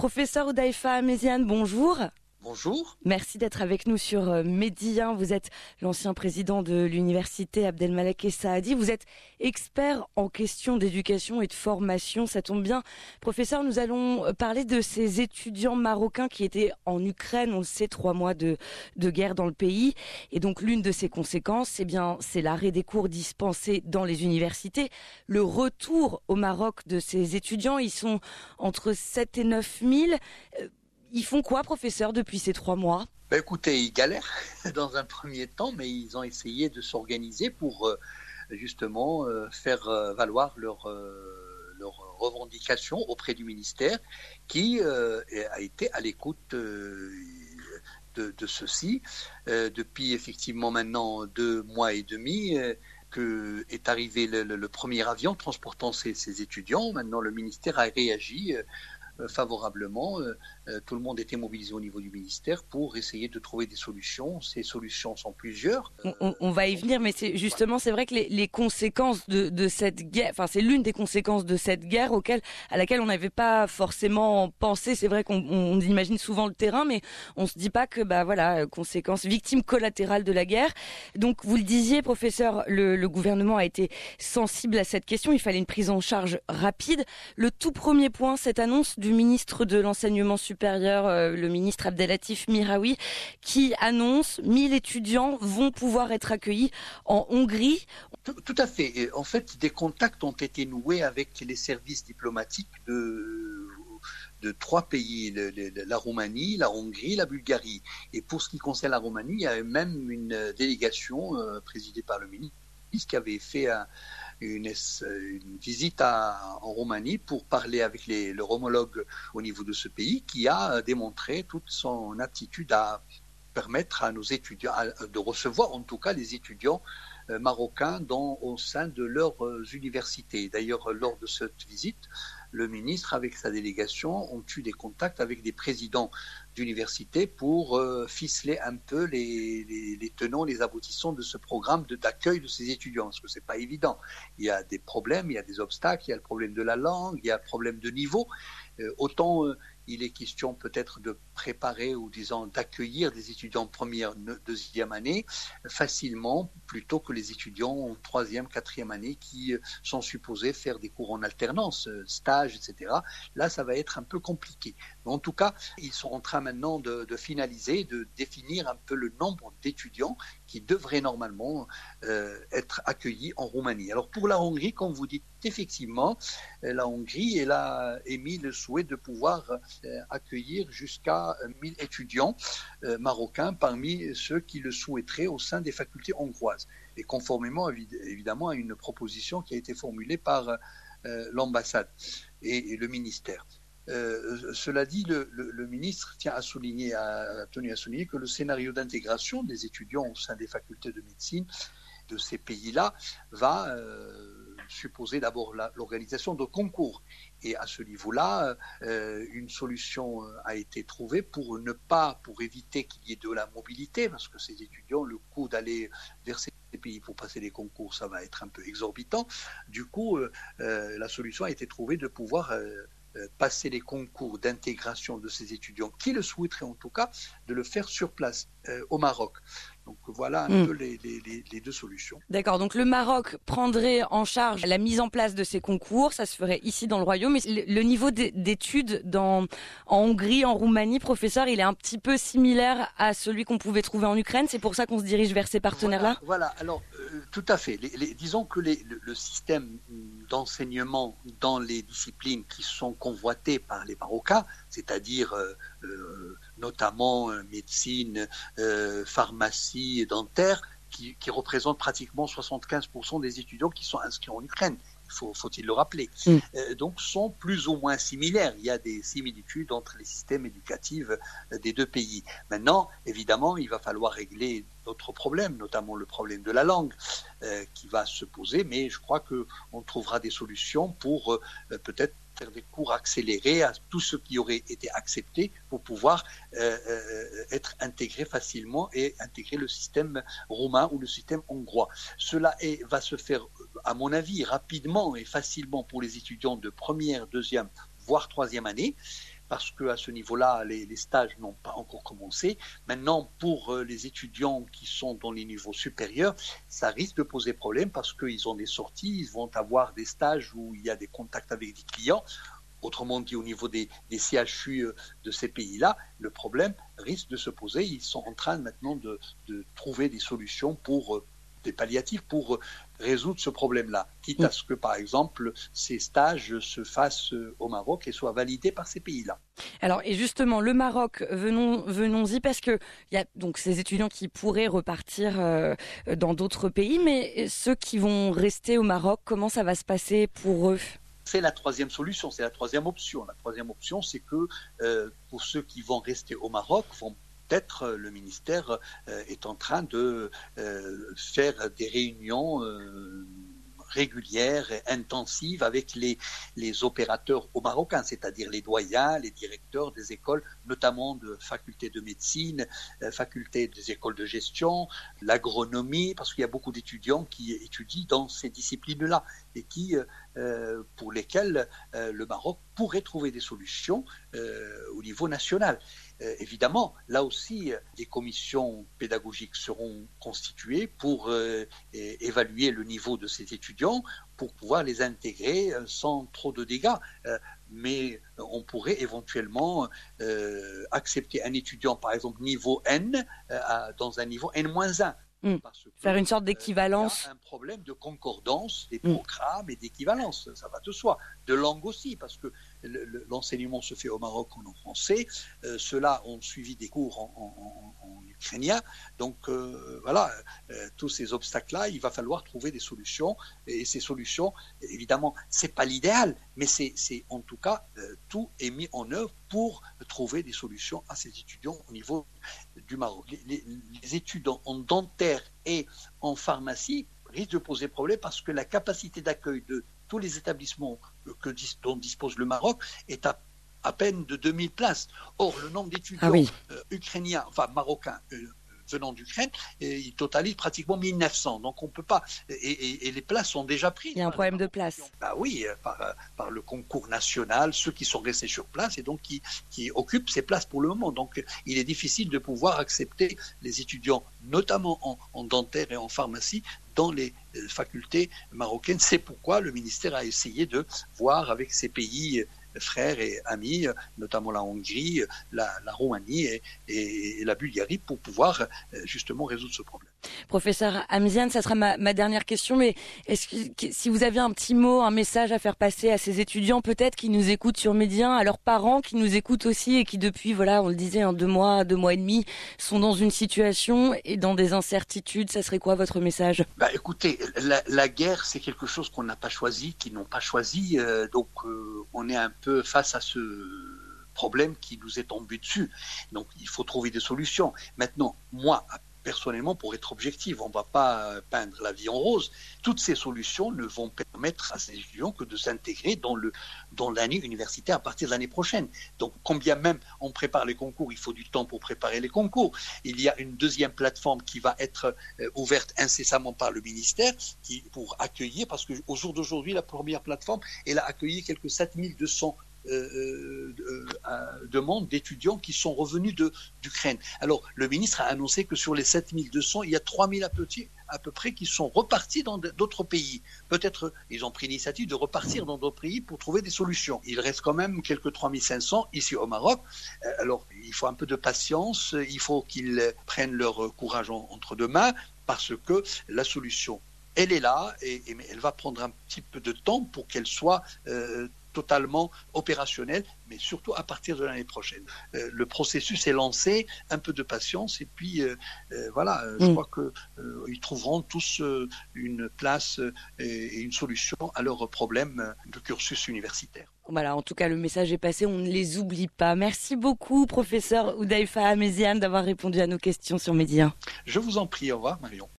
Professeur Hudhaifa Ahmeziane, bonjour. Bonjour. Merci d'être avec nous sur Medi 1. Vous êtes l'ancien président de l'université Abdelmalek Saadi. Vous êtes expert en questions d'éducation et de formation. Ça tombe bien. Professeur, nous allons parler de ces étudiants marocains qui étaient en Ukraine. On le sait, 3 mois de guerre dans le pays. Et donc l'une de ces conséquences, c'est l'arrêt des cours dispensés dans les universités. Le retour au Maroc de ces étudiants, ils sont entre 7 et 9 000. Ils font quoi, professeur, depuis ces 3 mois ? Écoutez, ils galèrent dans un premier temps, mais ils ont essayé de s'organiser pour justement faire valoir leurs revendications auprès du ministère qui a été à l'écoute de ceci. Depuis effectivement maintenant 2 mois et demi, que est arrivé le premier avion transportant ces étudiants. Maintenant, le ministère a réagi favorablement. Tout le monde était mobilisé au niveau du ministère pour essayer de trouver des solutions. Ces solutions sont plusieurs. On va y venir, mais c'est vrai que les conséquences de cette guerre, enfin c'est l'une des conséquences de cette guerre à laquelle on n'avait pas forcément pensé. C'est vrai qu'on imagine souvent le terrain, mais on se dit pas que conséquences, victimes collatérales de la guerre. Donc vous le disiez, professeur, le gouvernement a été sensible à cette question. Il fallait une prise en charge rapide. Le tout premier point, cette annonce du ministre de l'enseignement supérieur, le ministre Abdellatif Mihraoui, qui annonce 1000 étudiants vont pouvoir être accueillis en Hongrie. Tout à fait. En fait, des contacts ont été noués avec les services diplomatiques de 3 pays, la Roumanie, la Hongrie, la Bulgarie. Et pour ce qui concerne la Roumanie, il y a même une délégation présidée par le ministre qui avait fait une visite en Roumanie pour parler avec leur homologue au niveau de ce pays, qui a démontré toute son aptitude à permettre à nos étudiants de recevoir en tout cas les étudiants marocains au sein de leurs universités. D'ailleurs, lors de cette visite, le ministre, avec sa délégation, ont eu des contacts avec des présidents d'universités pour ficeler un peu les tenants, les aboutissants de ce programme d'accueil de ces étudiants, parce que c'est pas évident. Il y a des problèmes, il y a des obstacles, il y a le problème de la langue, il y a le problème de niveau. Autant il est question peut-être de préparer ou disons d'accueillir des étudiants en première, deuxième année facilement, plutôt que les étudiants en troisième, quatrième année qui sont supposés faire des cours en alternance, stages, etc. Là, ça va être un peu compliqué. Mais en tout cas, ils sont en train maintenant de finaliser, de définir un peu le nombre d'étudiants qui devraient normalement être accueillis en Roumanie. Alors pour la Hongrie, comme vous dites, effectivement, la Hongrie, elle a émis le souhait de pouvoir accueillir jusqu'à 1000 étudiants marocains parmi ceux qui le souhaiteraient au sein des facultés hongroises. Et conformément évidemment à une proposition qui a été formulée par l'ambassade et le ministère. Cela dit, le ministre a tenu à souligner que le scénario d'intégration des étudiants au sein des facultés de médecine de ces pays-là va supposer d'abord l'organisation de concours. Et à ce niveau-là, une solution a été trouvée pour éviter qu'il y ait de la mobilité, parce que ces étudiants, le coût d'aller vers ces pays pour passer les concours, ça va être un peu exorbitant. Du coup, la solution a été trouvée de pouvoir passer les concours d'intégration de ces étudiants qui le souhaiteraient en tout cas, de le faire sur place au Maroc. Donc voilà un peu les 2 solutions. D'accord, donc le Maroc prendrait en charge la mise en place de ces concours, ça se ferait ici dans le Royaume. Mais le niveau d'études en Hongrie, en Roumanie, professeur, il est un petit peu similaire à celui qu'on pouvait trouver en Ukraine. C'est pour ça qu'on se dirige vers ces partenaires-là ? Voilà. Alors tout à fait. Disons que le système d'enseignement dans les disciplines qui sont convoitées par les Marocains, c'est-à-dire notamment médecine, pharmacie et dentaire, qui représentent pratiquement 75% des étudiants qui sont inscrits en Ukraine. Faut-il le rappeler. Donc sont plus ou moins similaires. Il y a des similitudes entre les systèmes éducatifs des 2 pays. Maintenant, évidemment, il va falloir régler d'autres problèmes, notamment le problème de la langue qui va se poser, mais je crois qu'on trouvera des solutions pour peut-être faire des cours accélérés à tout ce qui aurait été accepté pour pouvoir être intégré facilement et intégrer le système roumain ou le système hongrois. Cela va se faire, à mon avis, rapidement et facilement pour les étudiants de première, deuxième, voire troisième année, parce qu'à ce niveau-là, les stages n'ont pas encore commencé. Maintenant, pour les étudiants qui sont dans les niveaux supérieurs, ça risque de poser problème parce qu'ils ont des sorties, ils vont avoir des stages où il y a des contacts avec des clients. Autrement dit, au niveau des CHU de ces pays-là, le problème risque de se poser. Ils sont en train maintenant de trouver des solutions pour des palliatifs pour résoudre ce problème-là, quitte à ce que, par exemple, ces stages se fassent au Maroc et soient validés par ces pays-là. Alors, et justement, le Maroc, venons-y, parce que il y a donc ces étudiants qui pourraient repartir dans d'autres pays, mais ceux qui vont rester au Maroc, comment ça va se passer pour eux ? C'est la troisième solution, c'est la troisième option. La troisième option, c'est que pour ceux qui vont rester au Maroc, peut-être le ministère est en train de faire des réunions régulières et intensives avec les opérateurs au marocain, c'est-à-dire les doyens, les directeurs des écoles, notamment de facultés de médecine, facultés des écoles de gestion, l'agronomie, parce qu'il y a beaucoup d'étudiants qui étudient dans ces disciplines-là et qui, pour lesquels le Maroc pourrait trouver des solutions au niveau national. Évidemment, là aussi, des commissions pédagogiques seront constituées pour évaluer le niveau de ces étudiants, pour pouvoir les intégrer sans trop de dégâts. Mais on pourrait éventuellement accepter un étudiant, par exemple, niveau N, dans un niveau N-1. Faire une sorte d'équivalence. Il y a un problème de concordance des programmes et d'équivalence, ça va de soi. De langue aussi, parce que l'enseignement se fait au Maroc en français. Ceux-là ont suivi des cours en ukrainien. Donc voilà, tous ces obstacles-là, il va falloir trouver des solutions. Et ces solutions, évidemment, c'est pas l'idéal, mais c'est en tout cas, tout est mis en œuvre pour trouver des solutions à ces étudiants au niveau du Maroc. Les études en dentaire et en pharmacie risquent de poser problème parce que la capacité d'accueil de tous les établissements dont dispose le Maroc est à peine de 2000 places. Or, le nombre d'étudiants ukrainiens, enfin marocains, venant d'Ukraine, il totalise pratiquement 1900. Donc on peut pas. Et les places sont déjà prises. Il y a un problème de place. Bah oui, par le concours national, ceux qui sont restés sur place et donc qui occupent ces places pour le moment. Donc il est difficile de pouvoir accepter les étudiants, notamment en dentaire et en pharmacie, dans les facultés marocaines. C'est pourquoi le ministère a essayé de voir avec ces pays frères et amis, notamment la Hongrie, la Roumanie et la Bulgarie, pour pouvoir justement résoudre ce problème. Professeur Hamziane, ça sera ma dernière question, mais est-ce que si vous aviez un petit mot, un message à faire passer à ces étudiants peut-être qui nous écoutent sur Média, à leurs parents qui nous écoutent aussi et qui depuis, voilà, on le disait, 2 mois et demi, sont dans une situation et dans des incertitudes, ça serait quoi votre message ? Écoutez, la guerre, c'est quelque chose qu'on n'a pas choisi, qu'ils n'ont pas choisi, donc on est un peu face à ce problème qui nous est tombé dessus. Donc il faut trouver des solutions. Maintenant, moi, personnellement, pour être objectif, on ne va pas peindre la vie en rose. Toutes ces solutions ne vont permettre à ces étudiants que de s'intégrer dans l'année universitaire à partir de l'année prochaine. Donc, combien même on prépare les concours, il faut du temps pour préparer les concours. Il y a une deuxième plateforme qui va être ouverte incessamment par le ministère pour accueillir, parce qu'au jour d'aujourd'hui, la première plateforme, elle a accueilli quelques 7200 demande d'étudiants qui sont revenus d'Ukraine. Alors, le ministre a annoncé que sur les 7200, il y a 3000 à peu près qui sont repartis dans d'autres pays. Peut-être ils ont pris l'initiative de repartir dans d'autres pays pour trouver des solutions. Il reste quand même quelques 3500 ici au Maroc. Alors, il faut un peu de patience, il faut qu'ils prennent leur courage entre deux mains, parce que la solution, elle est là, et elle va prendre un petit peu de temps pour qu'elle soit totalement opérationnel, mais surtout à partir de l'année prochaine. Le processus est lancé, un peu de patience, et puis voilà, je crois qu'ils trouveront tous une place et une solution à leurs problèmes de cursus universitaire. Voilà, en tout cas, le message est passé, on ne les oublie pas. Merci beaucoup, professeur Hudhaifa Hamziane, d'avoir répondu à nos questions sur Média. Je vous en prie, au revoir Marion.